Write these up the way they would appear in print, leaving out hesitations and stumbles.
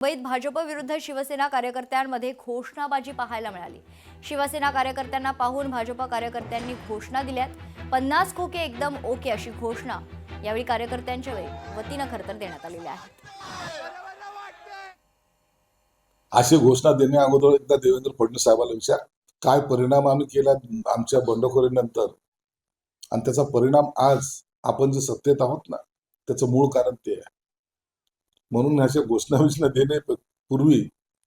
मुंबईत भाजप विरुद्ध शिवसेना कार्यकर्त्यांमध्ये घोषणाबाजी पाहायला मिळाली। शिवसेना कार्यकर्त्यांना पाहून भाजप कार्यकर्त्यांनी घोषणा दिल्यात। 50 खोके एकदम ओके अशी घोषणा यावेळी कार्यकर्त्यांच्या वतीनं खरतर देण्यात आलेल्या आहेत। अशी घोषणा देण्या अगोदर एकदा देवेंद्र फडणवीस साहेबांना विचार, काय परिणाम आम्ही केला आमच्या बंडखोरीनंतर, आणि त्याचा परिणाम आज आपण जे सत्तेत आहोत ना, त्याचं मूळ कारण ते आहे। म्हणून ह्याच्या घोषणा देण्यापूर्वी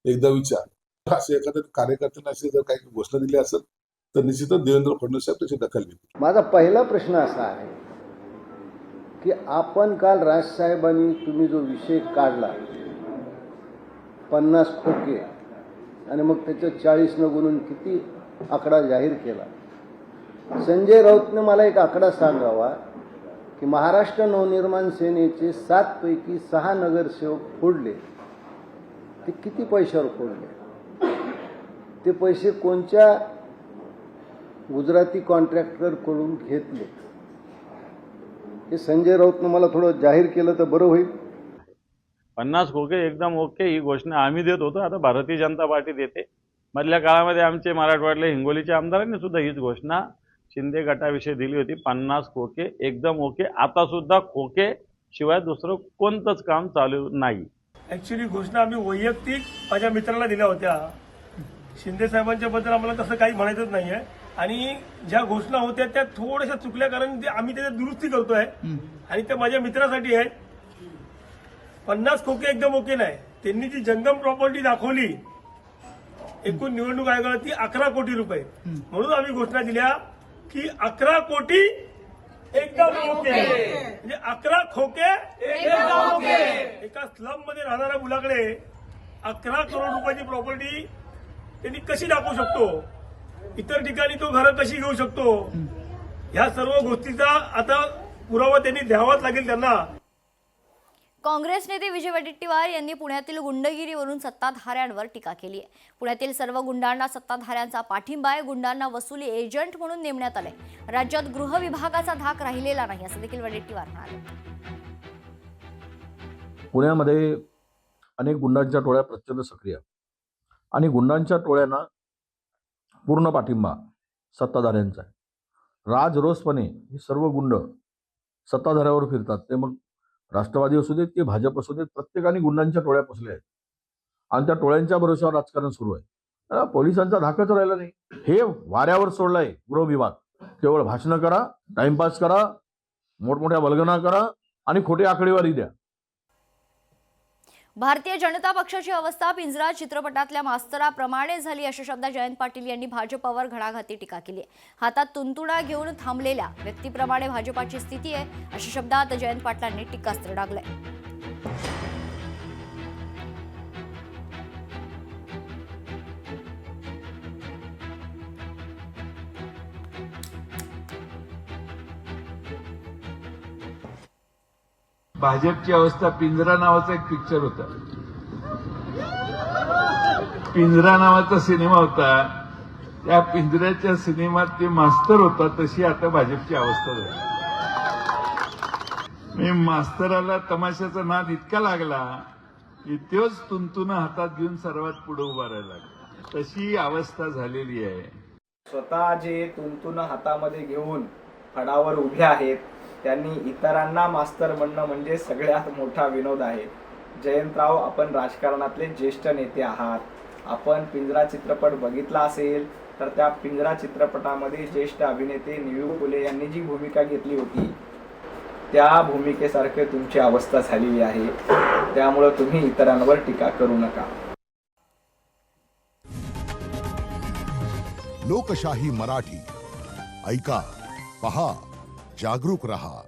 एकदा विचार। असे एखाद्या कार्यकर्त्यांना अशी जर काही घोषणा दिली असेल तर निश्चितच देवेंद्र फडणवीस साहेब त्याची दखल घेतील। माझा पहिला प्रश्न असा आहे की आपण काल राजसाहेबांनी तुम्ही जो विषय काढला 50 खोके आणि मग त्याच्या 40 न गुणून किती आकडा जाहीर केला। संजय राऊतने मला एक आकडा सांगावा की महाराष्ट्र नवनिर्माण सेनेचे 7 पैकी 6 नगरसेवक फोडले, ते किती पैशावर फोडले, ते पैसे कोणत्या गुजराती कॉन्ट्रॅक्टर कडून घेतले, हे संजय राऊतने मला थोडं जाहीर केलं तर बरं होईल। 50 खोके एकदम ओके ही घोषणा आम्ही देत होतो, आता भारतीय जनता पार्टी देते। मधल्या काळामध्ये आमचे मराठवाड्यातल्या हिंगोलीच्या आमदारांनी सुद्धा हीच घोषणा शिंदे गटाविषयी दिली होती। 50 खोके एकदम ओके। आता सुद्धा खोके शिवाय दुसरं कोणतंच काम चालू नाही। ऍक्च्युली घोषणा आम्ही वैयक्तिक माझ्या मित्राला दिल्या होत्या। शिंदे साहेबांच्या बद्दल आम्हाला तसं काही म्हणायचंच नाहीये, आणि ज्या घोषणा होत्या त्या थोड्याशा चुकल्या, कारण आम्ही त्याच्यात दुरुस्ती करतोय आणि त्या माझ्या मित्रासाठी आहे। 50 खोके एकदम ओके नाही। त्यांनी जी जंगम प्रॉपर्टी दाखवली एकूण निवडणूक आयोगाला ती 11 कोटी रुपये, म्हणून आम्ही घोषणा दिल्या की 11 कोटी एकदम ओके, म्हणजे 11 खोके एकदम ओके। एका स्लम मध्ये राहणाऱ्या मुलाकडे 11 करोड रुपयाची प्रॉपर्टी त्यांनी कशी दाखवू शकतो, इतर ठिकाणी तो घरं कशी घेऊ शकतो, ह्या सर्व गोष्टीचा आता पुरावा त्यांनी द्यावाच लागेल त्यांना। काँग्रेस नेते विजय वडेट्टीवार यांनी पुण्यातील गुंडगिरीवरून सत्ताधाऱ्यांवर टीका केली आहे। पुण्यातील सर्व गुंडांना सत्ताधाऱ्यांचा पाठिंबा आहे। गुंडांना वसुली एजंट म्हणून नेमण्यात आले। राज्यात गृह विभागाचा धाक राहिलेला नाही असं देखील वडेट्टीवार म्हणाले। पुण्यामध्ये अनेक गुंडांच्या टोळ्या प्रचंड सक्रिय आणि गुंडांच्या टोळ्यांना पूर्ण पाठिंबा सत्ताधाऱ्यांचा आहे। राजरोसपणे हे सर्व गुंड सत्ताधाऱ्यावर फिरतात, ते मग राष्ट्रवादी असू देत की भाजप असू देत, प्रत्येकाने गुंडांच्या टोळ्या पोसल्या आहेत आणि त्या टोळ्यांच्या भरोश्यावर राजकारण सुरू आहे। पोलिसांचा धाकच राहिला नाही। हे वाऱ्यावर सोडलाय गृह विभाग। केवळ भाषणं करा, टाइमपास करा, मोठमोठ्या वल्गना करा आणि खोटी आकडेवारी द्या। भारतीय जनता पक्षाची अवस्था पिंजरा चित्रपटातल्या मास्तराप्रमाणे झाली अशा शब्दात जयंत पाटील यांनी भाजपवर घणाघाती टीका केली आहे। हातात तुंतुडा घेऊन थांबलेल्या व्यक्तीप्रमाणे भाजपाची स्थिती आहे अशा शब्दात जयंत पाटलांनी टीकास्त्र डागलंय। भाजपची अवस्था पिंजरा नावाचा एक पिक्चर होता, पिंजरा नावाचा सिनेमा होता। त्या पिंजऱ्याच्या सिनेमात ते मास्तर होता, तशी आता भाजपची अवस्था झाली। मी मास्तराला तमाशाचा नाद इतका लागला की तोच तुंतुन हातात घेऊन सर्वात पुढे उभा राहिला, तशी अवस्था झालेली आहे। स्वतः जे तुंतुन हातामध्ये घेऊन फडावर उभे आहेत त्यांनी इतरांना मास्तर म्हणणं म्हणजे सगळ्यात मोठा विनोद आहे। जयंतराव, आपण राजकारणातले ज्येष्ठ नेते आहात। आपण पिंजरा चित्रपट बघितला असेल तर त्या पिंजरा चित्रपटामध्ये ज्येष्ठ अभिनेते निळू फुले यांनी जी भूमिका घेतली होती त्या भूमिकेसारखी तुमची अवस्था झालेली आहे। त्यामुळे तुम्ही इतरांवर टीका करू नका। लोकशाही मराठी ऐका, पहा, जागरूक रहा।